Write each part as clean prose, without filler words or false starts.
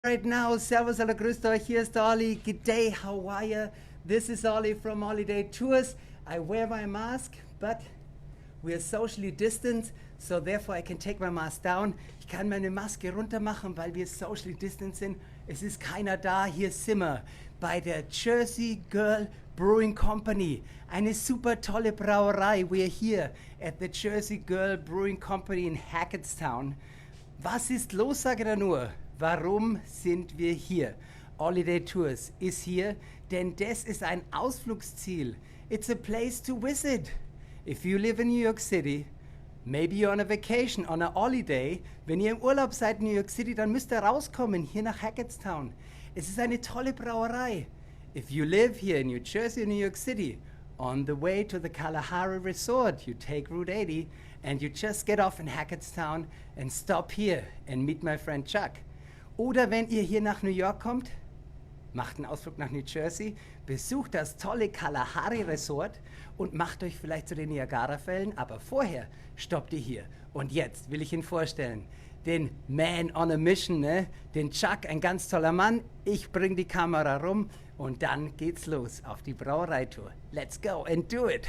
Right now, servus alle, grüßt euch, hier ist Ollie. Good day, how are you? This is Ollie from Olidaytours. I wear my mask, but we are socially distant, so therefore I can take my mask down. Ich kann meine Maske runter machen, weil wir socially distant sind. Es ist keiner da, hier sind wir bei der Jersey Girl Brewing Company. Eine super tolle Brauerei. We are here at the Jersey Girl Brewing Company in Hackettstown. Was ist los, sage da nur? Warum sind wir hier? Olidaytours ist hier, denn das ist ein Ausflugsziel. It's a place to visit. If you live in New York City, maybe you're on a vacation, on a holiday. Wenn ihr im Urlaub seid in New York City, dann müsst ihr rauskommen, hier nach Hackettstown. Es ist eine tolle Brauerei. If you live here in New Jersey or New York City, on the way to the Kalahari Resort, you take Route 80 and you just get off in Hackettstown and stop here and meet my friend Chuck. Oder wenn ihr hier nach New York kommt, macht einen Ausflug nach New Jersey, besucht das tolle Kalahari Resort und macht euch vielleicht zu den Niagara-Fällen, aber vorher stoppt ihr hier. Und jetzt will ich ihn vorstellen, den Man on a Mission, ne? Den Chuck, ein ganz toller Mann. Ich bring die Kamera rum und dann geht's los auf die Brauerei Tour. Let's go and do it.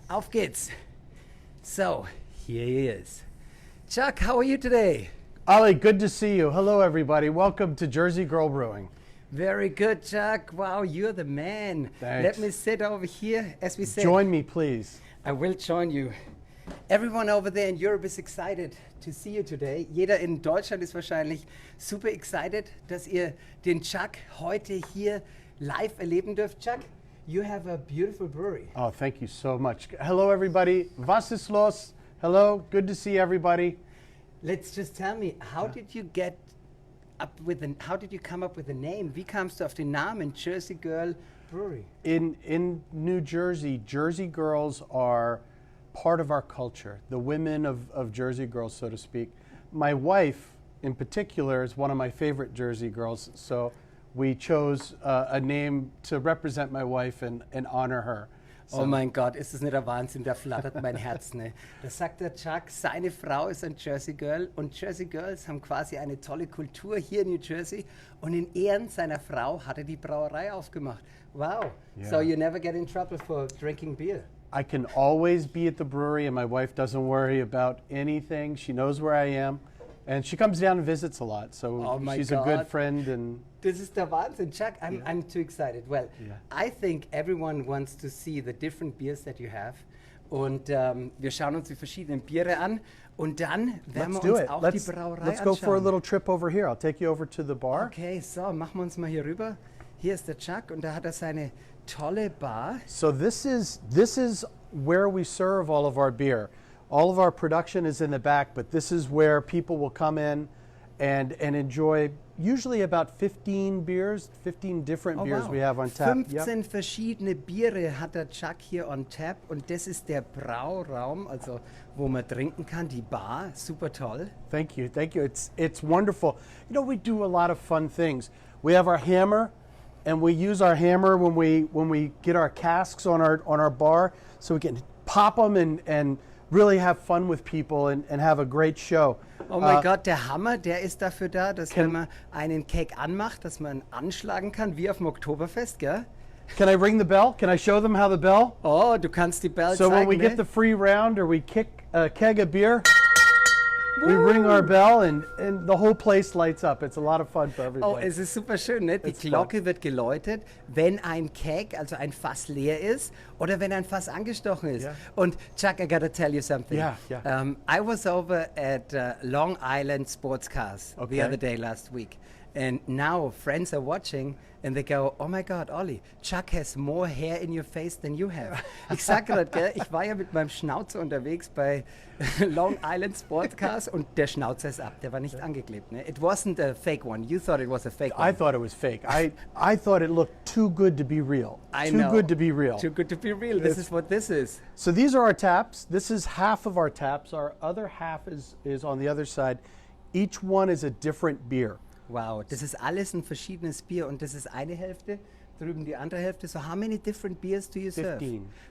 Auf geht's. So, here he is. Chuck, how are you today? Ollie, good to see you. Hello, everybody. Welcome to Jersey Girl Brewing. Very good, Chuck. Wow, you're the man. Thanks. Let me sit over here, as we said. Join me, please. I will join you. Everyone over there in Europe is excited to see you today. Jeder in Deutschland ist wahrscheinlich super excited, dass ihr den Chuck heute hier live erleben dürft. Chuck, you have a beautiful brewery. Oh, thank you so much. Hello, everybody. Was ist los? Hello. Good to see everybody. Let's just tell me, how did you get up with how did you come up with the name? Wie kamst du auf den Namen Jersey Girl Brewery? In New Jersey, Jersey girls are part of our culture. The women of Jersey girls, so to speak. My wife, in particular, is one of my favorite Jersey girls. So we chose a name to represent my wife and honor her. So. Oh mein Gott, ist das nicht der Wahnsinn, da flattert mein Herz. Ne? Da sagt der Chuck, seine Frau ist ein Jersey Girl und Jersey Girls haben quasi eine tolle Kultur hier in New Jersey und in Ehren seiner Frau hat er die Brauerei aufgemacht. Wow, yeah. So you never get in trouble for drinking beer? I can always be at the brewery and my wife doesn't worry about anything. She knows where I am and she comes down and visits a lot. So she's a good friend. And this is der Wahnsinn, Chuck. I'm too excited. Well, yeah. I think everyone wants to see the different beers that you have. Und wir schauen uns die verschiedenen Biere an und dann werden wir uns auch die Brauerei anschauen. Let's go for a little trip over here. I'll take you over to the bar. Okay, so machen wir uns mal hier rüber. Hier ist der Chuck und da hat er seine tolle Bar. So this is where we serve all of our beer. All of our production is in the back, but this is where people will come in and enjoy usually about 15 beers, 15 different beers we have on tap. 15 verschiedene Biere hat der Chuck hier on tap und das ist der Brauraum, also wo man trinken kann, die Bar, super toll. Thank you. It's wonderful. You know, we do a lot of fun things. We have our hammer, and we use our hammer when we get our casks on our bar, so we can pop them and really have fun with people and have a great show. Oh mein Gott, der Hammer, der ist dafür da, dass wenn man einen Keg anmacht, dass man anschlagen kann, wie auf dem Oktoberfest, gell? Can I ring the bell? Can I show them how the bell? Oh, du kannst die Bell so zeigen, when we get the free round or we kick a keg of beer, we ring our bell and the whole place lights up. It's a lot of fun for everybody. Oh, es ist super schön, ne? Die Glocke wird geläutet, wenn ein Keg, also ein Fass leer ist oder wenn ein Fass angestochen ist. Yeah. Und Chuck, I gotta tell you something. Yeah. I was over at Long Island Sports Cars the other day last week. And now friends are watching and they go, oh my God, Ollie, Chuck has more hair in your face than you have. Ich sag gerade, gell, ich war ja mit meinem Schnauzer unterwegs bei Long Island Sports Cars und der Schnauzer ist ab, der war nicht angeklebt. Ne? It wasn't a fake one. You thought it was a fake one. I thought it was fake. I thought it looked too good to be real. Too good to be real. Too good to be real. This is what this is. So these are our taps. This is half of our taps. Our other half is on the other side. Each one is a different beer. Wow, das ist alles ein verschiedenes Bier und das ist eine Hälfte, drüben die andere Hälfte. So how many different beers do you serve?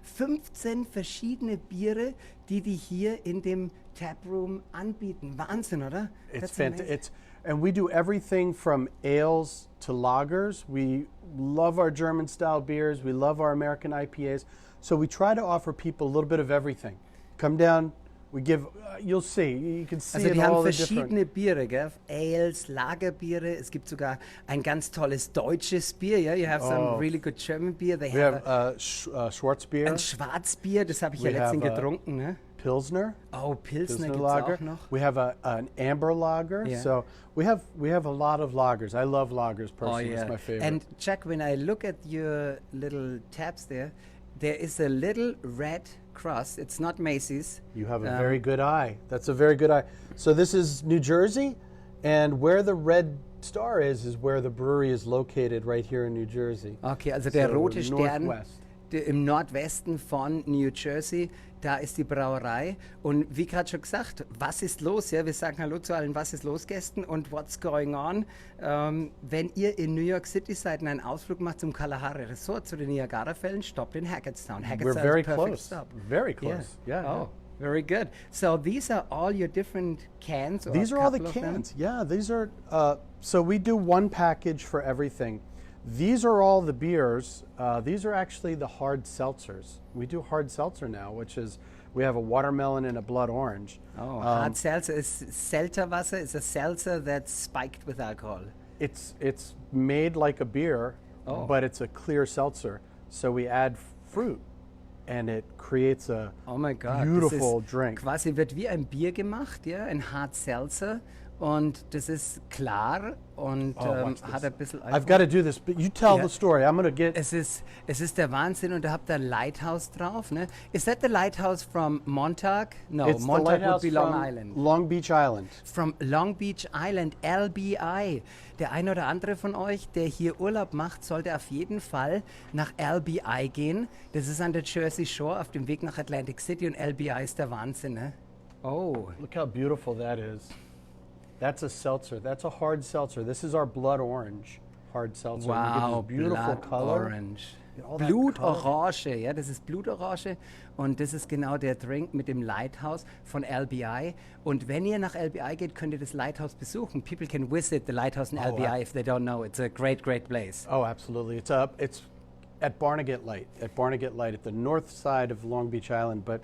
15 verschiedene Biere, die hier in dem Taproom anbieten. Wahnsinn, oder? It's fantastic. And we do everything from ales to lagers. We love our German-style beers. We love our American IPAs. So we try to offer people a little bit of everything. Come down, we give, you'll see, you can see Also it die all haben the verschiedene different. Biere, gell? Ales, Lagerbiere. Es gibt sogar ein ganz tolles deutsches Bier. Yeah? You have some really good German beer. They We have have Schwarzbier, ein Schwarzbier, das habe ich ja We letztens have, getrunken. Ne? Pilsner. Oh, Pilsner Pilsner gibt es lager. auch noch. We have an amber lager. Yeah. So we have a lot of lagers. I love lagers personally. It's my favorite. And Chuck, when I look at your little tabs there is a little red cross. It's not Macy's. You have a very good eye. That's a very good eye. So this is New Jersey, and where the red star is where the brewery is located, right here in New Jersey. Okay, also der So rote Stern northwest. im Nordwesten von New Jersey, da ist die Brauerei. Und wie gerade schon gesagt, was ist los? Ja, wir sagen Hallo zu allen Was ist los Gästen und What's going on. Wenn ihr in New York City seid und einen Ausflug macht zum Kalahari Resort, zu den Niagara-Fällen, stoppt in Hackettstown. We're very close. Stop. Very close. Yeah. Oh, very good. So these are all your different cans? Or These are all the couple of them? cans. Yeah, these are. So we do one package for everything. These are all the beers. These are actually the hard seltzers. We do hard seltzer now, which is we have a watermelon and a blood orange. Oh, hard seltzer is Selterwasser. It's a seltzer that's spiked with alcohol. It's made like a beer, but it's a clear seltzer. So we add fruit, and it creates a Oh my God, beautiful das ist drink. Quasi wird wie ein Bier gemacht, ja, ein Hard Seltzer. Und das ist klar und watch hat this. ein bisschen I've Alkohol. got to do this, but you tell Yeah. the story. I'm going to get. Es ist der Wahnsinn und da habt ihr ein Lighthouse drauf, ne? Is that the lighthouse from Montauk? No, It's the Montauk would lighthouse be Long from Island. Long Beach Island. From Long Beach Island, LBI. Der ein oder andere von euch, der hier Urlaub macht, sollte auf jeden Fall nach LBI gehen. Das ist an der Jersey Shore auf dem Weg nach Atlantic City und LBI ist der Wahnsinn, ne? Oh, Look how beautiful that is. That's a seltzer. That's a hard seltzer. This is our blood orange hard seltzer. You get wow, this beautiful Blood color. Orange. All that color. Blutorange, ja, das ist Blutorange und das ist genau der Drink mit dem Lighthouse von LBI. Und wenn ihr nach LBI geht, könnt ihr das Lighthouse besuchen. People can visit the Lighthouse in LBI if they don't know. It's a great, great place. Oh, absolutely. It's at Barnegat Light. At the north side of Long Beach Island. But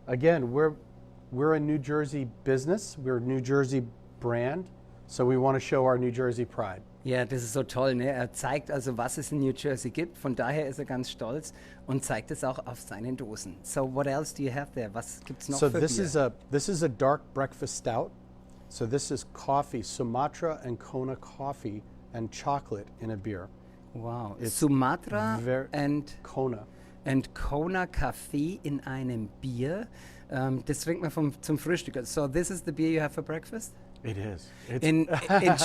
again, we're a New Jersey business. We're a New Jersey brand. So we want to show our New Jersey pride. Ja, das ist so toll, ne? Er zeigt also, was es in New Jersey gibt. Von daher ist er ganz stolz und zeigt es auch auf seinen Dosen. So what else do you have there? Was gibt's noch So für this Bier? is a dark breakfast stout. So this is coffee, Sumatra and Kona coffee and chocolate in a beer. Wow. It's Sumatra ver- and Kona. Kona Kaffee in einem Bier. Das trinkt man zum Frühstück. So this is the beer you have for breakfast? It is. It's In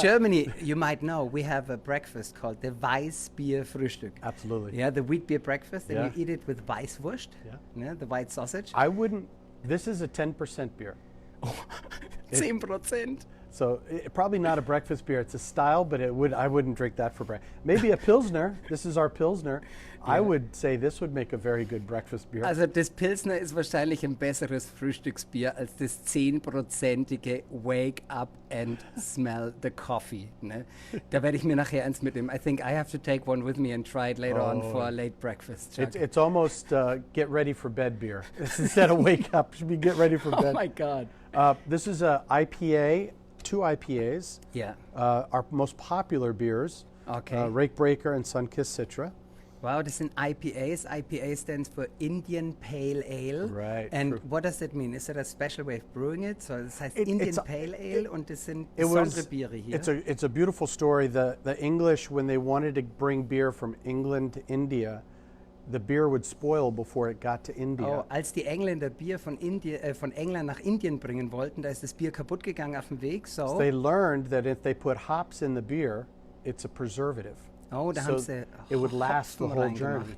Germany, you might know, we have a breakfast called the Weißbier-Frühstück. Absolutely. Yeah, the wheat beer breakfast, and Yeah. you eat it with Weißwurst, Yeah. the white sausage. This is a 10% beer. 10%. So probably not a breakfast beer. It's a style, but I wouldn't drink that for breakfast. Maybe a Pilsner. This is our Pilsner. I would say this would make a very good breakfast beer. Also das Pilsner ist wahrscheinlich ein besseres Frühstücksbier als das 10%ige Wake Up and Smell the Coffee. Ne? Da werde ich mir nachher eins mitnehmen. I think I have to take one with me and try it later on for a late breakfast. Chuck. It's almost get ready for bed beer. Instead of wake up, should be get ready for bed. Oh my God. This is a IPA, 2 IPAs. Yeah. Our most popular beers. Okay. Rake Breaker and Sunkissed Citra. Wow, das sind IPAs. IPA stands for Indian Pale Ale. Right, And true. what does that mean? Is that a special way of brewing it? So das heißt It- Indian it's a- Pale Ale und das sind It besondere was. Biere hier. It's a beautiful story. The English, when they wanted to bring beer from England to India, the beer would spoil before it got to India. Oh, als die Engländer Bier von England nach Indien bringen wollten, da ist das Bier kaputt gegangen auf dem Weg. So, They learned that if they put hops in the beer, it's a preservative. oh, da so haben sie it would last the Hopfen whole reingemacht. journey.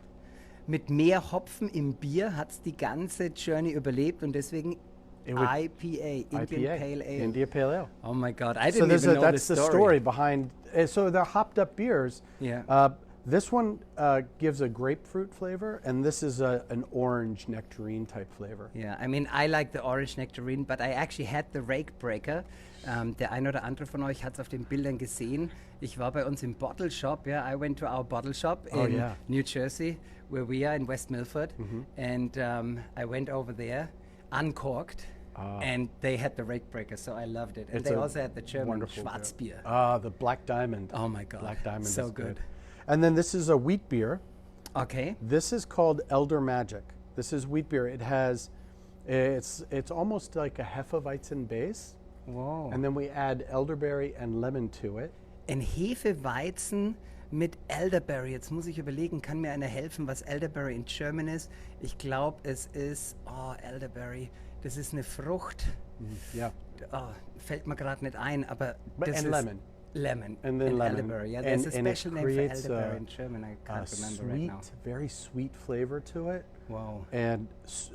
Mit mehr Hopfen im Bier hat es die ganze Journey überlebt und deswegen It would- IPA, Indian Pale Ale. India Pale Ale. Oh my God, I So didn't even know that's the the story behind. So they're hopped up beers. Yeah. This one gives a grapefruit flavor, and this is an orange nectarine type flavor. Yeah, I mean, I like the orange nectarine, but I actually had the Rake Breaker. Der eine oder andere von euch hat es auf den Bildern gesehen. Ich war bei uns im Bottle Shop. Yeah, I went to our bottle shop in New Jersey, where we are in West Milford, and I went over there, uncorked, and they had the Rake Breaker, so I loved it. And they also had the German Schwarzbier. The Black Diamond. Oh my God, Black Diamond so is good. And then this is a wheat beer. Okay. This is called Elder Magic. This is wheat beer. It has, it's almost like a Hefeweizen base. Wow. And then we add elderberry and lemon to it. Ein Hefeweizen mit Elderberry. Jetzt muss ich überlegen, kann mir einer helfen, was Elderberry in German ist? Ich glaube, es ist, Elderberry. Das ist eine Frucht. Ja. Fällt mir gerade nicht ein, aber das ist lemon. Lemon and then lemon. Elderberry. Yeah, there's a special name for elderberry in a German. I can't remember sweet, right now. very sweet flavor to it. Wow. And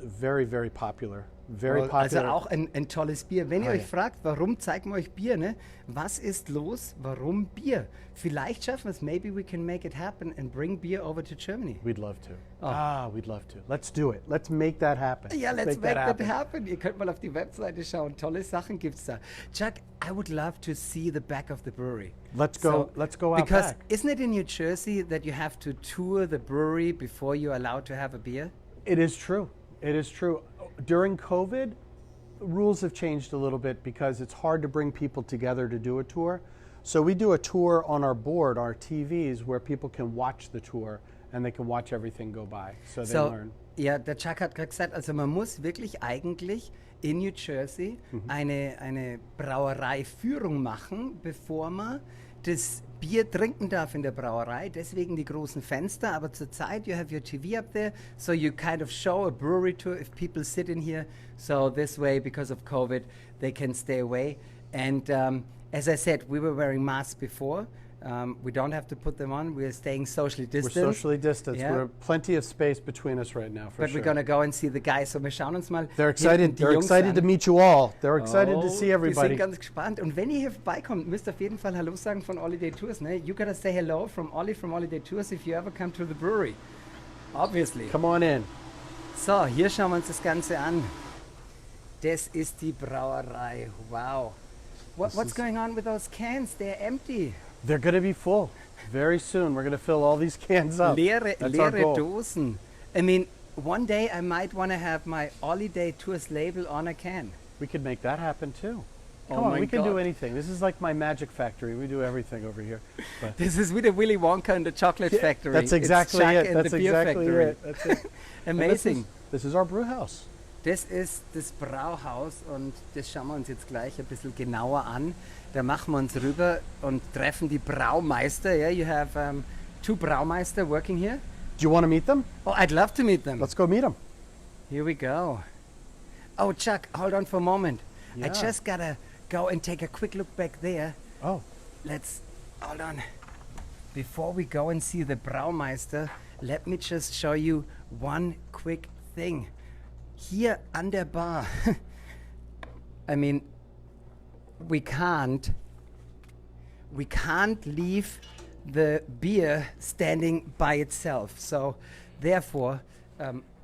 very, very popular. Very popular. Also auch ein tolles Bier. Wenn ihr euch fragt, warum zeigen wir euch Bier, ne? Was ist los? Warum Bier? Vielleicht schaffen wir es. Maybe we can make it happen and bring beer over to Germany. We'd love to. We'd love to. Let's do it. Let's make that happen. Ja, let's make that happen. Ihr könnt mal auf die Webseite schauen. Tolle Sachen gibt's da. Chuck, I would love to see the back of the brewery. Let's go out because back. Isn't it in New Jersey that you have to tour the brewery before you're allowed to have a beer? It is true. It is true. During COVID, rules have changed a little bit because it's hard to bring people together to do a tour. So we do a tour on our board, our TVs, where people can watch the tour and they can watch everything go by. So they learn. Ja, der Chuck hat gerade gesagt, also man muss wirklich eigentlich in New Jersey eine Brauereiführung machen, bevor man das Bier trinken darf in der Brauerei. Deswegen die großen Fenster. Aber zurzeit, you have your TV up there, so you kind of show a brewery tour if people sit in here. So this way, because of COVID, they can stay away. And as I said, we were wearing masks before. We don't have to put them on. We're staying socially distant. We're socially distanced. Yeah. We're plenty of space between us right now, But we're going to go and see the guys. So wir schauen uns mal. They're excited. They're excited to meet you all. They're excited to see everybody. Wir sind ganz gespannt. Und wenn ihr hier vorbeikommt, müsst ihr auf jeden Fall Hallo sagen von Olidaytours. Ne? You gotta say hello from Ollie from Olidaytours if you ever come to the brewery. Obviously. Come on in. So, hier schauen wir uns das Ganze an. Das ist die Brauerei. Wow. What's going on with those cans? They're empty. They're going to be full. Very soon, we're going to fill all these cans up. Leere Dosen. I mean, one day I might want to have my Olidaytours label on a can. We could make that happen too. Come on, we can do anything. This is like my magic factory. We do everything over here. But this is with the Willy Wonka and the chocolate factory. That's exactly it. That's exactly it. That's it. Amazing. This is our brew house. Das ist das Brauhaus und das schauen wir uns jetzt gleich ein bisschen genauer an. Da machen wir uns rüber und treffen die Brewmeister. Yeah, you have two Brewmeister working here. Do you want to meet them? Oh, I'd love to meet them. Let's go meet them. Here we go. Oh, Chuck, hold on for a moment. Yeah. I just gotta go and take a quick look back there. Oh. Hold on. Before we go and see the Brewmeister, let me just show you one quick thing. Hier an der Bar. I mean, we can't leave the beer standing by itself. So therefore,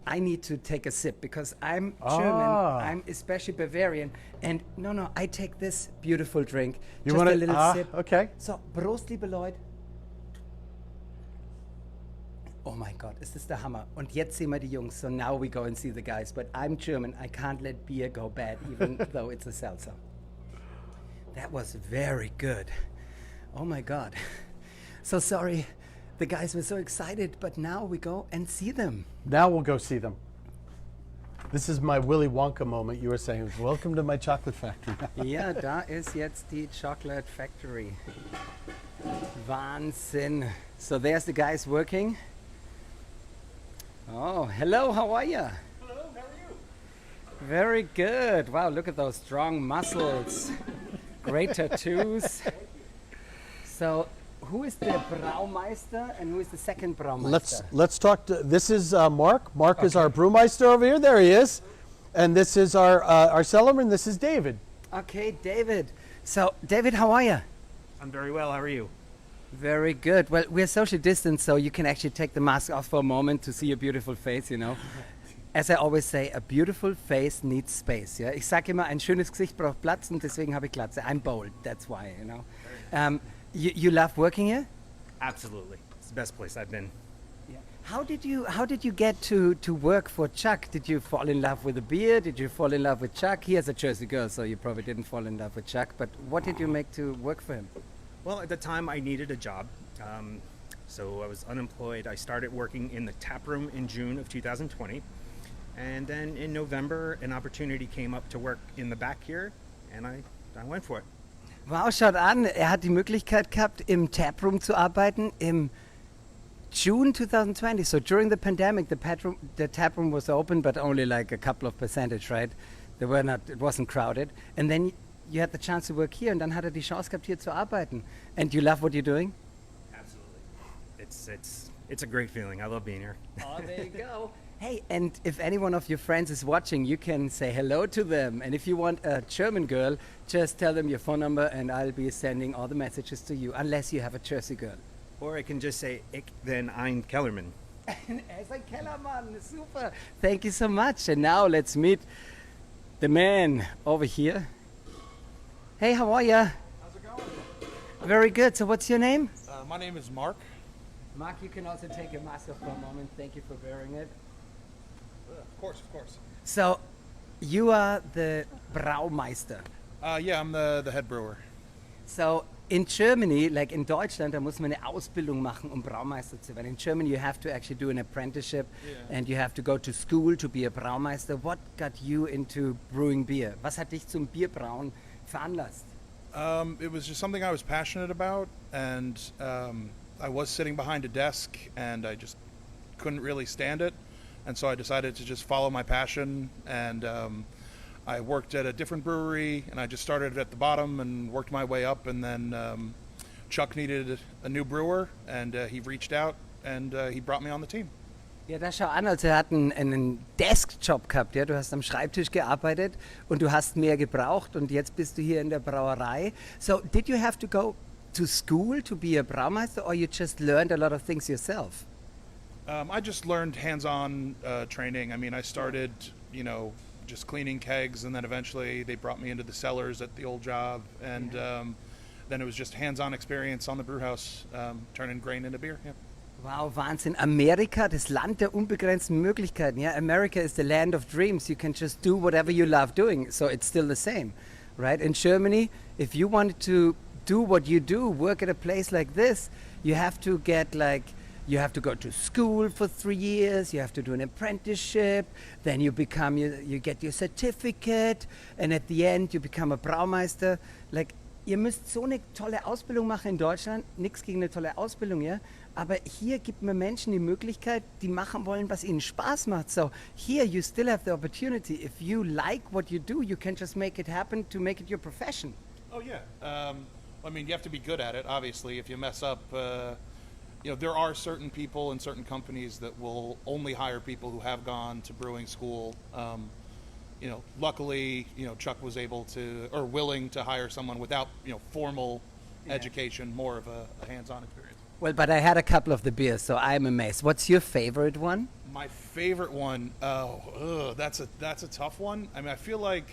I need to take a sip because I'm German, I'm especially Bavarian, and no, I take this beautiful drink. You just want a little sip. Okay. So, Prost, liebe Leute. Oh my God, ist das der Hammer. Und jetzt sehen wir die Jungs, so now we go and see the guys. But I'm German, I can't let beer go bad, even though it's a seltzer. That was very good. Oh my God. So sorry, the guys were so excited, but now we go and see them. Now we'll go see them. This is my Willy Wonka moment. You were saying, welcome to my chocolate factory. Ja, da ist jetzt die Chocolate Factory. Wahnsinn. So there's the guys working. Oh, hello, how are you? Hello, how are you? Very good. Wow, look at those strong muscles. Great tattoos. So, who is the Brewmeister and who is the second Brewmeister? Let's talk to, this is Mark. Mark is our Brewmeister over here. There he is. And this is our cellarman. This is David. Okay, David. So, David, how are you? I'm very well, how are you? Very good. Well, we're socially distant, so you can actually take the mask off for a moment to see your beautiful face, you know. As I always say, a beautiful face needs space. Ja? Ich sage immer, ein schönes Gesicht braucht Platz und deswegen habe ich Glatze. I'm bold, that's why, you know. You love working here? Absolutely. It's the best place I've been. Yeah. How did you get to work for Chuck? Did you fall in love with the beer? Did you fall in love with Chuck? He has a Jersey girl, so you probably didn't fall in love with Chuck. But what did you make to work for him? Well, at the time I needed a job. So I was unemployed. I started working in the tap room in June of 2020. And then in November, an opportunity came up to work in the back here, and I went for it. Wow, schaut an, hat die Möglichkeit gehabt, im Taproom zu arbeiten im June 2020. So during the pandemic, the taproom was open, but only like a couple of percentage, right? It wasn't crowded. And then you had the chance to work here, und dann hat die Chance gehabt, hier zu arbeiten. And you love what you're doing? Absolutely. It's a great feeling. I love being here. Oh, there you go. Hey, and if any one of your friends is watching, you can say hello to them. And if you want a German girl, just tell them your phone number and I'll be sending all the messages to you, unless you have a Jersey girl. Or I can just say, ich bin ein Kellermann. As a Kellermann, super. Thank you so much. And now let's meet the man over here. Hey, how are ya? How's it going? Very good. So what's your name? My name is Mark. Mark, you can also take your mask off for a moment. Thank you for wearing it. Of course. So, you are the Brewmeister. Yeah, I'm the head brewer. So, in Germany, like in Deutschland, da muss man eine Ausbildung machen, um Braumeister zu werden. In Germany, you have to actually do an apprenticeship, and you have to go to school to be a Braumeister. What got you into brewing beer? Was hat dich zum Bierbrauen veranlasst? It was just something I was passionate about, and I was sitting behind a desk, and I just couldn't really stand it. And so I decided to just follow my passion, and I worked at a different brewery, and I just started at the bottom and worked my way up, and then Chuck needed a new brewer, and he reached out, and he brought me on the team. Ja, da schau an, also er hat einen Desk-Job gehabt, ja, du hast am Schreibtisch gearbeitet und du hast mehr gebraucht und jetzt bist du hier in der Brauerei. So, did you have to go to school to be a Braumeister, or you just learned a lot of things yourself? I just learned hands-on training. I mean, I started, just cleaning kegs, and then eventually they brought me into the cellars at the old job, and then it was just hands-on experience on the brew house, turning grain into beer. Yeah. Wow, Wahnsinn. Amerika, das Land der unbegrenzten Möglichkeiten. Yeah? America is the land of dreams. You can just do whatever you love doing, so it's still the same, right? In Germany, if you wanted to do what you do, work at a place like this, you have to you have to go to school for 3 years, you have to do an apprenticeship, then you get your certificate, and at the end you become a Braumeister. Like, ihr müsst so eine tolle Ausbildung machen in Deutschland, nichts gegen eine tolle Ausbildung, ja, aber hier gibt man Menschen die Möglichkeit, die machen wollen, was ihnen Spaß macht. So here you still have the opportunity. If you like what you do, you can just make it happen to make it your profession. Oh yeah. I mean, you have to be good at it, obviously. If you mess up, there are certain people and certain companies that will only hire people who have gone to brewing school. Luckily, Chuck was able to, or willing to hire someone without, formal education, more of a hands-on experience. Well, but I had a couple of the beers, so I'm amazed. What's your favorite one? My favorite one, that's a tough one. I mean, I feel like,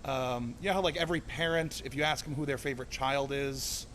how like every parent, if you ask them who their favorite child is,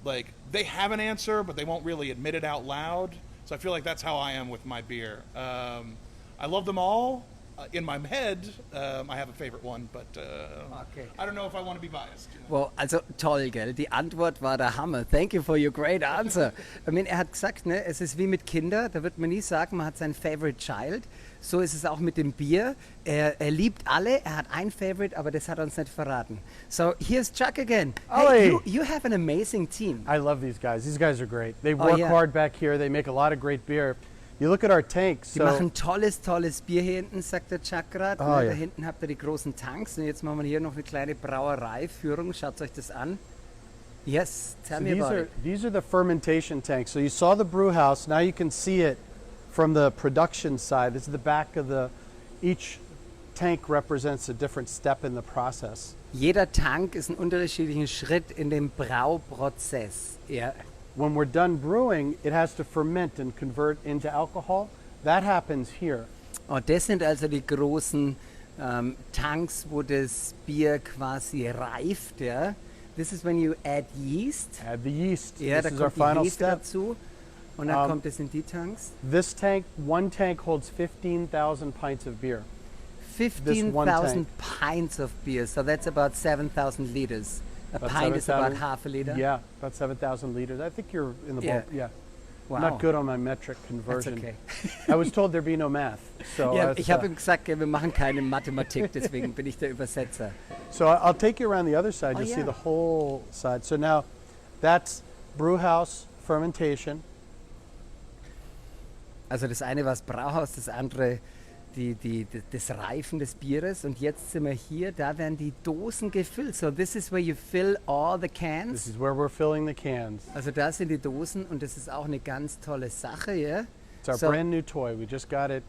like they have an answer, but they won't really admit it out loud. So I feel like that's how I am with my beer. I love them all. In my head, I have a favorite one, but okay. I don't know if I want to be biased. Wow, also toll, gell? Die Antwort war der Hammer. Thank you for your great answer. I mean, er hat gesagt, ne, es ist wie mit Kindern, da wird man nie sagen, man hat sein favorite child. So ist es auch mit dem Bier. Er liebt alle, er hat ein Favorite, aber das hat er uns nicht verraten. So, here's Chuck again. Hey, you have an amazing team. I love these guys. These guys are great. They work hard back here. They make a lot of great beer. You look at our tanks. Die machen tolles Bier hier hinten, sagt der Chuck gerade. Da hinten habt ihr die großen Tanks. Und jetzt machen wir hier noch eine kleine Brauereiführung. Schaut euch das an. Yes, tell me about it. These are the fermentation tanks. So you saw the brew house. Now you can see it from the production side. This is the back of each tank represents a different step in the process. Jeder Tank ist ein unterschiedlicher Schritt in dem Brauprozess. Ja. When we're done brewing, it has to ferment and convert into alcohol. That happens here. Und das sind also die großen Tanks, wo das Bier quasi reift. Ja. This is when you add yeast. Add the yeast. Ja, This da is our kommt die final Hefe step. dazu. Und dann kommt es in die Tanks. This tank, one tank holds 15,000 pints of beer. 15,000 pints of beer. So that's about 7,000 liters. A About pint is about 7,000 half a liter. Yeah, about 7,000 liters. I think you're in the ball. Yeah. Wow. Not good on my metric That's conversion. okay. I was told there'd be no math. So, Ja, that's, ich habe ihm gesagt, wir machen keine Mathematik, deswegen bin ich der Übersetzer. so I'll take you around the other side. Oh, You'll see yeah. the whole side. So now that's brew house fermentation. Also das eine war das Brauhaus, das andere das Reifen des Bieres. Und jetzt sind wir hier, da werden die Dosen gefüllt. So this is where you fill all the This cans. is where we're filling the cans. Also da sind die Dosen und das ist auch eine ganz tolle Sache, ja. It's our So- brand new toy. We just got it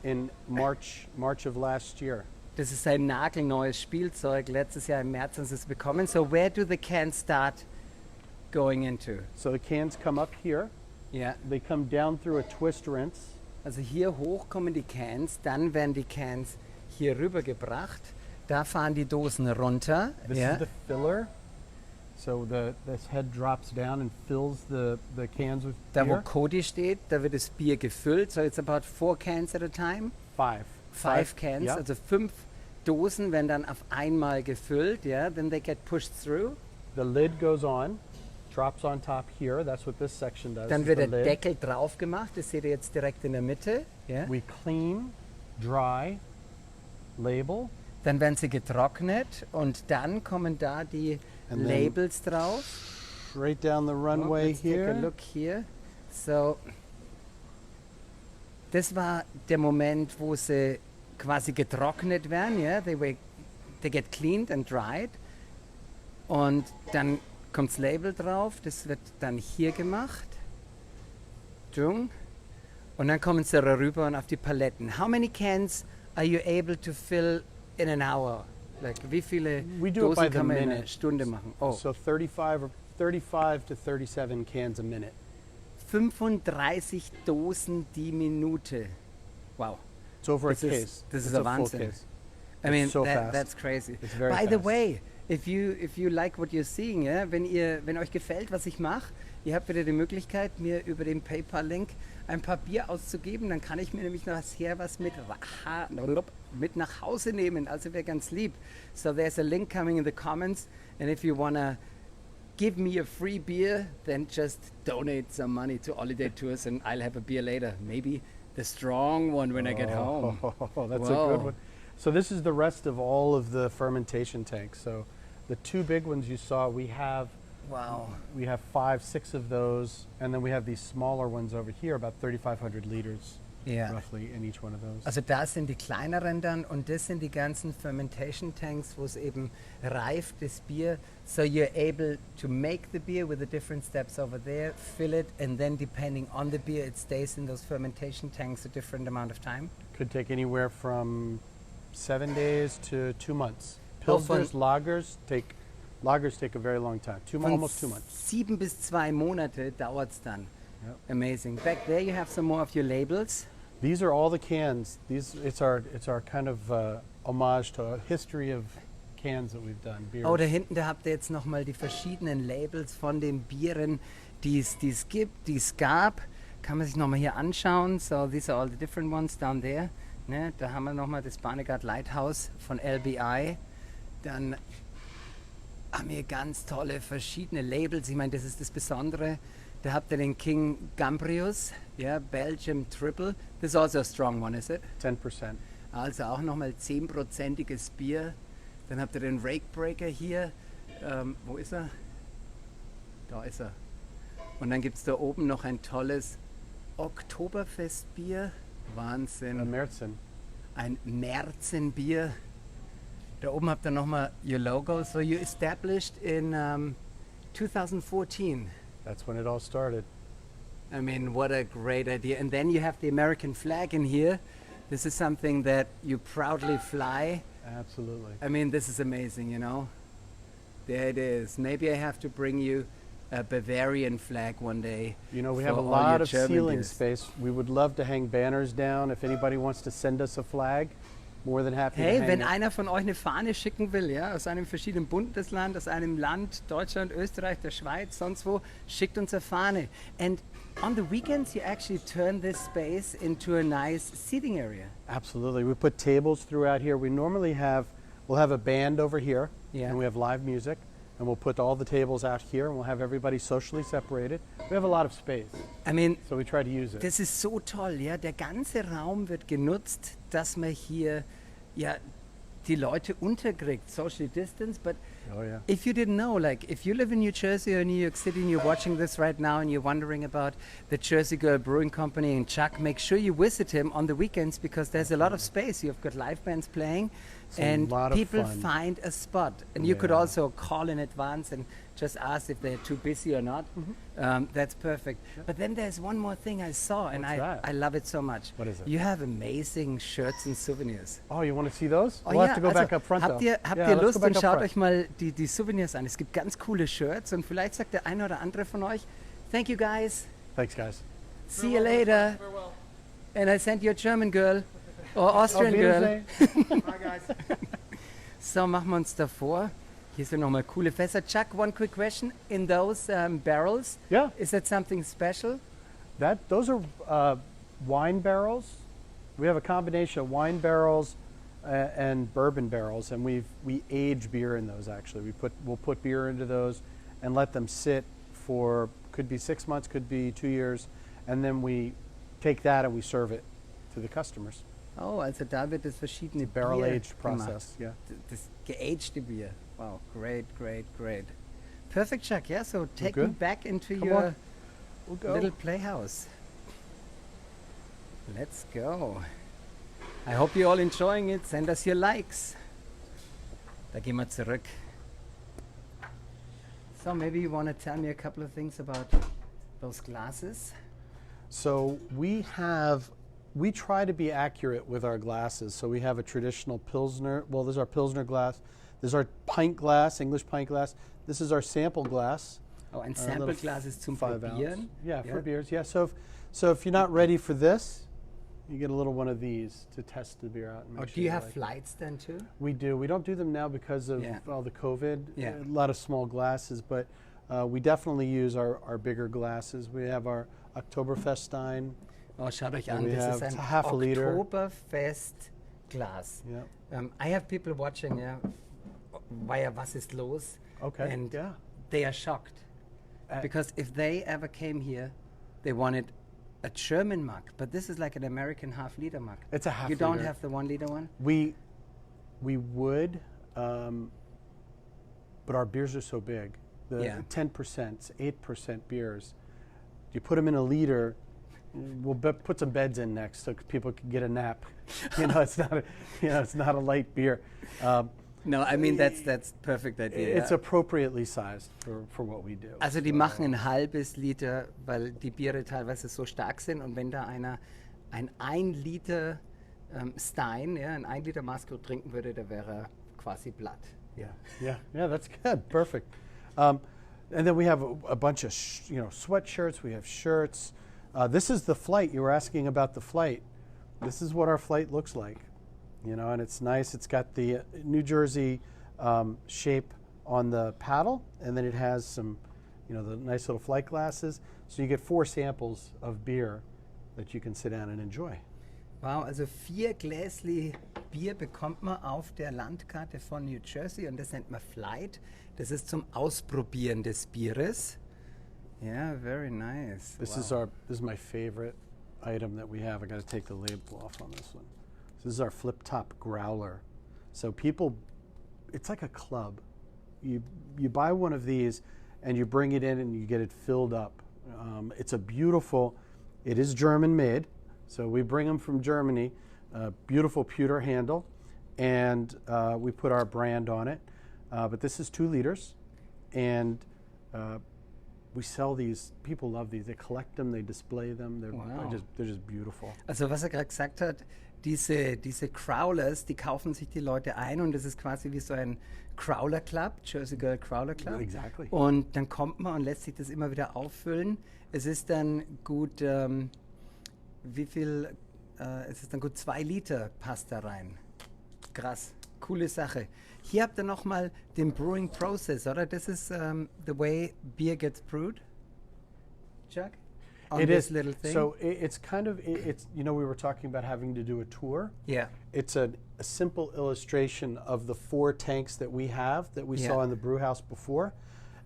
in March of last year. Das ist ein nagelneues Spielzeug. Letztes Jahr im März haben sie es bekommen. So where do the cans start going into? So the cans come up here. Ja, They come down through a twist rinse. also hier hoch kommen die Cans, dann werden die Cans hier rübergebracht. Da fahren die Dosen runter. This Ja. is the filler. So this head drops down and fills the cans with Da wo beer. Cody steht, da wird das Bier gefüllt. So it's about 4 cans at a time. Five. 5 cans, Yeah. also 5 Dosen werden dann auf einmal gefüllt. Ja, then they get pushed through. The lid goes on, drops on top here. That's what this section does. Dann is wird the der lid. Deckel drauf gemacht. Das seht ihr jetzt direkt in der Mitte. Ja. We clean, dry, label. Dann werden sie getrocknet und dann kommen da die And then Labels drauf. Straight down the Oh, runway let's take a here. look here. So, das war der Moment, wo sie quasi getrocknet werden. Ja? They get cleaned and dried. Und dann kommt das Label drauf. Das wird dann hier gemacht. Dung. Und dann kommen sie rüber und auf die Paletten. How many cans are you able to fill in an hour? Like, wie viele We do it by Dosen the kann man in minute. einer Stunde machen? Oh. So 35 to 37 cans a minute. 35 Dosen die Minute. Wow. It's over This a is- case. this is It's a a full Wahnsinn. case. I mean, It's so fast. that's crazy. It's very By the fast. way, if you like what you're seeing, ja, wenn euch gefällt, was ich mache, ihr habt wieder die Möglichkeit, mir über den PayPal-Link ein paar Bier auszugeben, dann kann ich mir nämlich nachher was mit nach Hause nehmen. Also wäre ganz lieb. So there's a link coming in the comments, and if you wanna give me a free beer, then just donate some money to Olidaytours, and I'll have a beer later. Maybe the strong one when I get home. Oh, that's a Whoa. good one. So this is the rest of all of the fermentation tanks. So the two big ones you saw, we have Wow. 5, 6 of those, and then we have these smaller ones over here, about 3,500 liters Ja. roughly in each one of those. Also das sind die kleineren dann und das sind die ganzen Fermentation Tanks, wo es eben reift, das Bier. So you're able to make the beer with the different steps over there, fill it, and then depending on the beer, it stays in those fermentation tanks a different amount of time. Could take anywhere from 7 days to 2 months. Oh, von- Pilsners, lagers take a very long time. Almost 2 months. 7 bis 2 Monate dauert es dann. Yep. Amazing. Back there you have some more of your labels. These are all the cans. It's our kind of homage to a history of cans that we've done. Beers. Oh, da hinten, da habt ihr jetzt nochmal die verschiedenen Labels von den Bieren, die es gibt, die es gab. Kann man sich nochmal hier anschauen. So, these are all the different ones down there. Ne, da haben wir nochmal das Barnegat Lighthouse von LBI. Dann haben wir ganz tolle verschiedene Labels. Ich meine, das ist das Besondere. Da habt ihr den King Gambrius, ja, Belgium Triple. This is also a strong one, is it? 10%. Also auch nochmal 10%iges Bier. Dann habt ihr den Rakebreaker hier. Wo ist er? Da ist er. Und dann gibt es da oben noch ein tolles Oktoberfestbier. Wahnsinn. Märzen. Ein Märzenbier. Da oben habt ihr nochmal your logo. So you established in 2014. That's when it all started. I mean, what a great idea. And then you have the American flag in here. This is something that you proudly fly. Absolutely. I mean, this is amazing, you know. There it is. Maybe I have to bring you a Bavarian flag one day. You know, we for have a all lot your of German ceiling beers. space. We would love to hang banners down. If anybody wants to send us a flag, more than happy to Hey, hang wenn it. einer von euch eine Fahne schicken will, ja, aus einem verschiedenen Bundesland, aus einem Land, Deutschland, Österreich, der Schweiz, sonst wo, schickt uns eine Fahne. And on the weekends, you actually turn this space into a nice seating area. Absolutely. We put tables throughout here. We normally we'll have a band over here, Yeah. and we have live music, and we'll put all the tables out here, and we'll have everybody socially separated. We have a lot of space, I mean, so we try to use it. das ist so toll, ja. Der ganze Raum wird genutzt, dass man hier ja die Leute unterkriegt, social distance. But Oh, yeah. if you didn't know, like if you live in New Jersey or New York City and you're watching this right now and you're wondering about the Jersey Girl Brewing Company and Chuck, make sure you visit him on the weekends because there's a lot of space. You've got live bands playing It's a and lot of people fun. find a spot. And you could Yeah. also call in advance and just ask if they're too busy or not. That's perfect. But then there's one more thing I saw and What's that? I love it so much. What is it? You have amazing shirts and souvenirs. Oh, you want to see those? Oh We'll ja, have to go also back up front, habt though. ihr Yeah, Lust let's go back und up schaut front. euch mal die Souvenirs an. Es gibt ganz coole Shirts und vielleicht sagt der eine oder andere von euch, thank you guys, Thanks, guys. see you later. And I sent you a German girl or Austrian Auf girl. Wiedersehen. Hi guys. So, machen wir uns davor. Hier sind nochmal coole Fässer. Chuck, one quick question. In those barrels, Yeah, is that something special? those are wine barrels. We have a combination of wine barrels and bourbon barrels, and we age beer in those. Actually, we'll put beer into those and let them sit for could be 6 months, could be 2 years, and then we take that and we serve it to the customers. Oh, also da wird das verschiedene Barrel Bier aged gemacht. process. Yeah. Das geagte Bier. Wow, great, great, great. Perfect, Chuck. Yeah, so take me good? back into Come your on. We'll go. little playhouse. Let's go. I hope you're all enjoying it. Send us your likes. Da gehen wir zurück. So maybe you want to tell me a couple of things about those glasses. So we try to be accurate with our glasses. So we have a traditional Pilsner. Well, there's our Pilsner glass. There's our pint glass, English pint glass. This is our sample glass. Oh, ein little Sample-Glas ist zum 5 ounce. Probieren. Yeah, Yeah. for beers. Yeah. So if you're not ready for this, you get a little one of these to test the beer out. And Oh, make do sure you you have like it. flights then too? We do. We don't do them now because of Yeah. all the COVID. Yeah. A lot of small glasses, but we definitely use our bigger glasses. We have our Oktoberfeststein. Oh, schaut euch And an, we das have ist ein half a liter. Oktoberfest Glas. Yeah. I have people watching, yeah, via Was ist los? Okay. And yeah. they are shocked. Uh, Because if they ever came here, they wanted a German mug, but this is like an American half-liter mug. It's a half You don't liter. have the 1 liter one? We would, but our beers are so big. The Yeah. 10%, 8% beers. You put them in a liter. We'll put some beds in next so people can get a nap. It's not a light beer. No, I mean that's perfect idea. It's appropriately sized for what we do. Also die machen ein halbes Liter, weil die Biere teilweise so stark sind und wenn da einer ein 1 Liter Stein, ja, ein 1 Liter Maßkrug trinken würde, da wäre er quasi platt. Yeah, that's good. Perfect. And then we have a bunch of sweatshirts. We have shirts. This is the flight. You were asking about the flight. This is what our flight looks like. And it's nice. It's got the New Jersey shape on the paddle, and then it has some, the nice little flight glasses. So you get 4 samples of beer that you can sit down and enjoy. Wow, also 4 Gläsli Bier bekommt man auf der Landkarte von New Jersey und das nennt man Flight. Das ist zum Ausprobieren des Bieres. Yeah, very nice. This is my favorite item that we have. I got to take the label off on this one. This is our flip top growler. So it's like a club. You buy one of these and you bring it in and you get it filled up. It's it is German made. So we bring them from Germany, beautiful pewter handle, and we put our brand on it. But this is 2 liters, and we sell these. People love these. They collect them. They display them. Wow. They're just beautiful. Also was er gerade gesagt hat, diese Crowlers, die kaufen sich die Leute ein und das ist quasi wie so ein Crowler Club, Jersey Girl Crowler Club. Exactly. Und dann kommt man und lässt sich das immer wieder auffüllen. Es ist dann gut, es ist dann gut 2 Liter passt da rein. Krass, coole Sache. Hier habt ihr nochmal den Brewing Process, oder? Das ist the way beer gets brewed, Chuck? On It this is. little thing? So it's kind of, it's, you know, we were talking about having to do a tour. Yeah. It's a simple illustration of the 4 tanks that we have that we saw in the brew house before.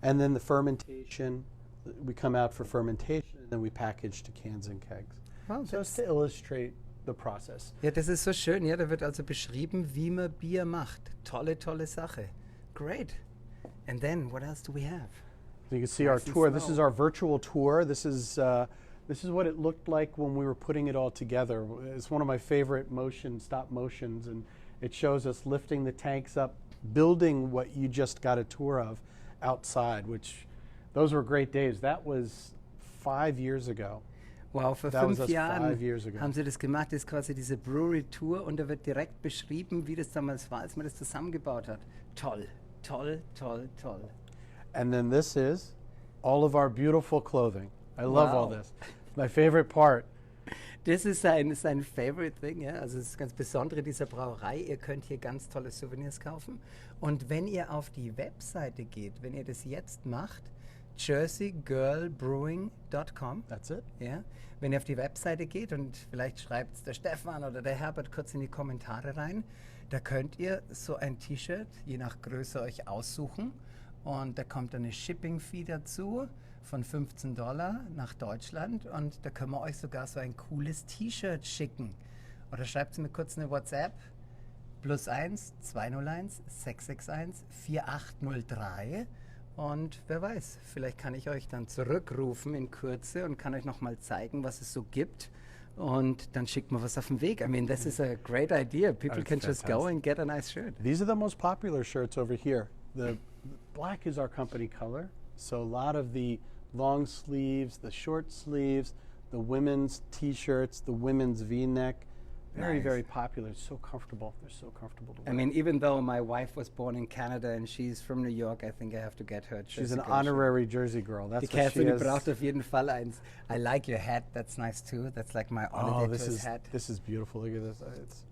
And then the fermentation, we come out for fermentation and then we package to cans and kegs. Wow, So it's to illustrate the process. Ja, das ist so schön. Ja, da wird also beschrieben, wie man Bier macht. Tolle, tolle Sache. Great. And then, what else do we have? So you can see our Nice and tour. This slow. is our virtual tour. This is what it looked like when we were putting it all together. It's one of my favorite stop motions, and it shows us lifting the tanks up, building what you just got a tour of outside, which those were great days. That was 5 years ago. Wow, vor That was 5 us Jahren 5 years ago. haben sie das gemacht. Das ist quasi diese Brewery Tour und da wird direkt beschrieben, wie das damals war, als man das zusammengebaut hat. Toll, toll, toll, toll. And then this is all of our beautiful clothing. I love all Wow. this. My favorite part. Das ist sein Favorite Thing, ja. Also das ist das ganz Besondere dieser Brauerei. Ihr könnt hier ganz tolle Souvenirs kaufen. Und wenn ihr auf die Webseite geht, wenn ihr das jetzt macht, jerseygirlbrewing.com. That's it. Ja, wenn ihr auf die Webseite geht und vielleicht schreibt es der Stefan oder der Herbert kurz in die Kommentare rein, da könnt ihr so ein T-Shirt je nach Größe euch aussuchen und da kommt eine Shipping-Fee dazu von $15 nach Deutschland und da können wir euch sogar so ein cooles T-Shirt schicken. Oder schreibt mir kurz eine WhatsApp +1 201 661 4803 und wer weiß, vielleicht kann ich euch dann zurückrufen in Kürze und kann euch nochmal zeigen, was es so gibt. Und dann schickt man was auf den Weg. I mean, this is a great idea. People That's can just go fantastic. and get a nice shirt. These are the most popular shirts over here. The black is our company color. So a lot of the long sleeves, the short sleeves, the women's t-shirts, the women's V-neck. Very, Nice. very popular. It's so comfortable. They're so comfortable to wear. I mean, even though my wife was born in Canada and she's from New York, I think I have to get her. She's an Jersey Girl shirt. honorary Jersey girl. Die That's what Kerstin, she die is. braucht auf jeden Fall eins. I like your hat. That's nice too. That's like my Oh, this Olidaytours is hat. this is beautiful. Look at this. It's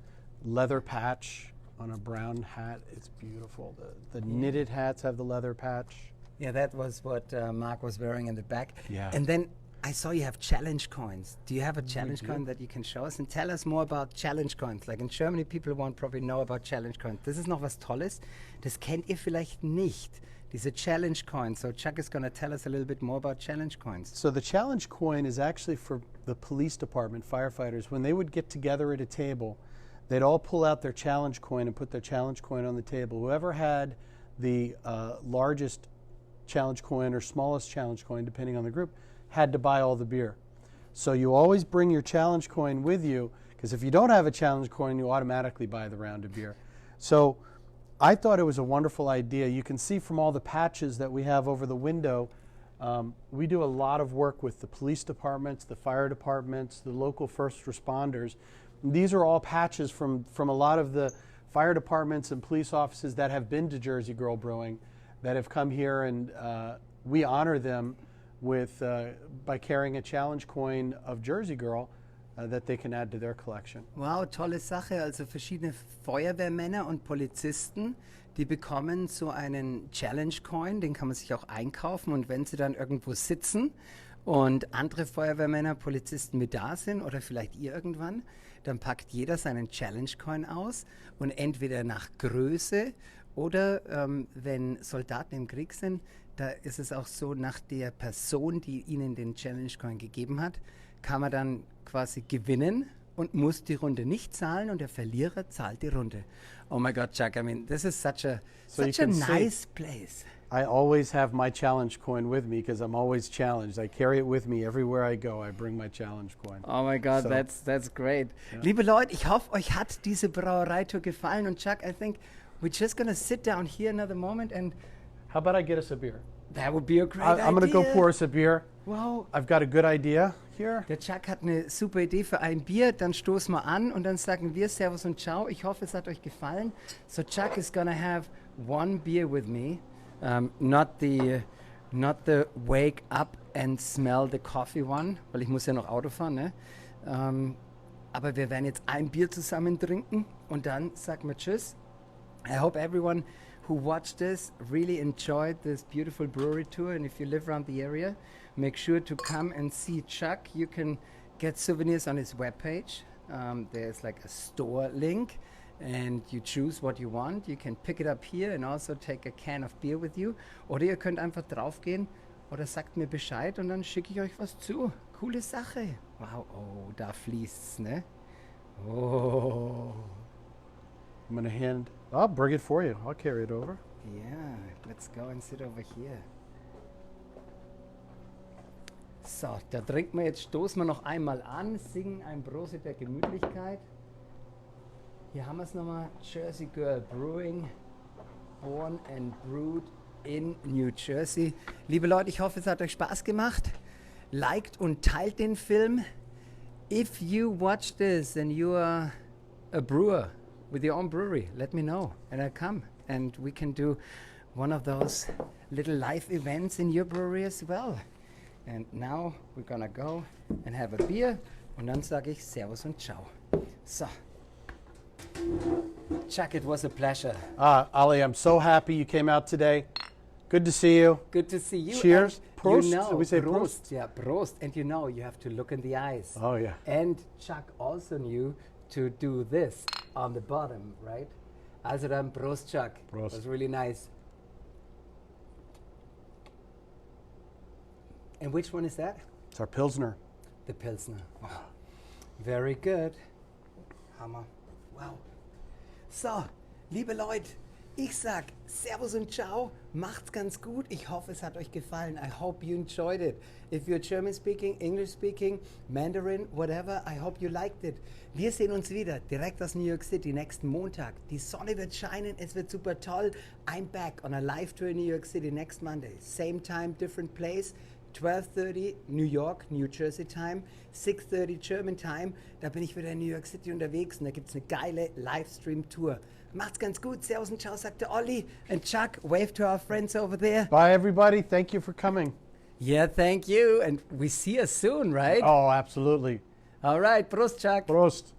leather patch on a brown hat. It's beautiful. The knitted hats have the leather patch. Yeah, that was what Mark was wearing in the back. Yeah. And then I saw you have challenge coins. Do you have a challenge do. coin that you can show us? And tell us more about challenge coins. Like in Germany, people won't probably know about challenge coins. Das ist noch was Tolles. Das kennt ihr vielleicht nicht. Diese challenge coins. So Chuck is going to tell us a little bit more about challenge coins. So the challenge coin is actually for the police department, firefighters. When they would get together at a table, they'd all pull out their challenge coin and put their challenge coin on the table. Whoever had the largest challenge coin or smallest challenge coin, depending on the group, had to buy all the beer. So you always bring your challenge coin with you, because if you don't have a challenge coin, you automatically buy the round of beer. So I thought it was a wonderful idea. You can see from all the patches that we have over the window, we do a lot of work with the police departments, the fire departments, the local first responders. These are all patches from a lot of the fire departments and police offices that have been to Jersey Girl Brewing, that have come here, and we honor them with by carrying a challenge coin of Jersey Girl that they can add to their collection. Wow, tolle Sache. Also verschiedene Feuerwehrmänner und Polizisten, die bekommen so einen Challenge Coin, den kann man sich auch einkaufen und wenn sie dann irgendwo sitzen und andere Feuerwehrmänner, Polizisten mit da sind oder vielleicht ihr irgendwann, dann packt jeder seinen Challenge Coin aus und entweder nach Größe oder wenn Soldaten im Krieg sind, da ist es auch so, nach der Person, die ihnen den Challenge Coin gegeben hat, kann man dann quasi gewinnen und muss die Runde nicht zahlen und der Verlierer zahlt die Runde. Oh my God, Chuck, I mean, this is such a So you such a can see- nice place. I always have my challenge coin with me because I'm always challenged. I carry it with me everywhere I go. I bring my challenge coin. Oh my God, So- that's great. Liebe Leute, ich hoffe, euch hat diese Brauereitour gefallen und Chuck, I think we're just gonna sit down here another moment and How about I get us a beer? That would be a great idea. I'm going to go pour us a beer. Wow. I've got a good idea here. Der Chuck hat eine super Idee für ein Bier. Dann stoßen wir an und dann sagen wir Servus und Ciao. Ich hoffe, es hat euch gefallen. So Chuck is gonna have one beer with me. Not the wake up and smell the coffee one, weil ich muss ja noch Auto fahren, ne? Aber wir werden jetzt ein Bier zusammen trinken und dann sagen wir Tschüss. I hope everyone who watched this really enjoyed this beautiful brewery tour, and if you live around the area, make sure to come and see Chuck. You can get souvenirs on his webpage. There's like a store link, and you choose what you want. You can pick it up here and also take a can of beer with you. Oder ihr könnt einfach draufgehen oder sagt mir Bescheid und dann schicke ich euch was zu. Coole Sache. Wow, oh, da fließt's, ne? Oh. I'm going to I'll bring it for you. I'll carry it over. Yeah, let's go and sit over here. So, da trinken wir jetzt, stoßen wir noch einmal an, singen ein Prosit der Gemütlichkeit. Hier haben wir es nochmal, Jersey Girl Brewing, born and brewed in New Jersey. Liebe Leute, ich hoffe, es hat euch Spaß gemacht. Liked und teilt den Film. If you watch this and you are a brewer with your own brewery, let me know and I'll come and we can do one of those little live events in your brewery as well. And now we're gonna go and have a beer und dann sage ich Servus und Ciao. So, Chuck, it was a pleasure. Ali, I'm so happy you came out today. Good to see you. Good to see you. Cheers. And Prost. You know, We say Prost. Prost. Yeah, Prost. And you know, you have to look in the eyes. Oh, yeah. And Chuck also knew to do this on the bottom, right? Also dann Prost, Chuck. Prost. It was really nice. And which one is that? It's our Pilsner. The Pilsner. Wow. Very good. Hammer. Wow. So, liebe Leute, ich sag Servus und Ciao. Macht's ganz gut. Ich hoffe, es hat euch gefallen. I hope you enjoyed it. If you're German speaking, English speaking, Mandarin, whatever, I hope you liked it. Wir sehen uns wieder direkt aus New York City nächsten Montag. Die Sonne wird scheinen, es wird super toll. I'm back on a live tour in New York City next Monday. Same time, different place. 12:30 New York, New Jersey Time, 6:30 German Time. Da bin ich wieder in New York City unterwegs und da gibt es eine geile Livestream-Tour. Macht's ganz gut. Servus und Ciao, sagte Olli. And Chuck, wave to our friends over there. Bye, everybody. Thank you for coming. Yeah, thank you. And we see us soon, right? Oh, absolutely. All right. Prost, Chuck. Prost.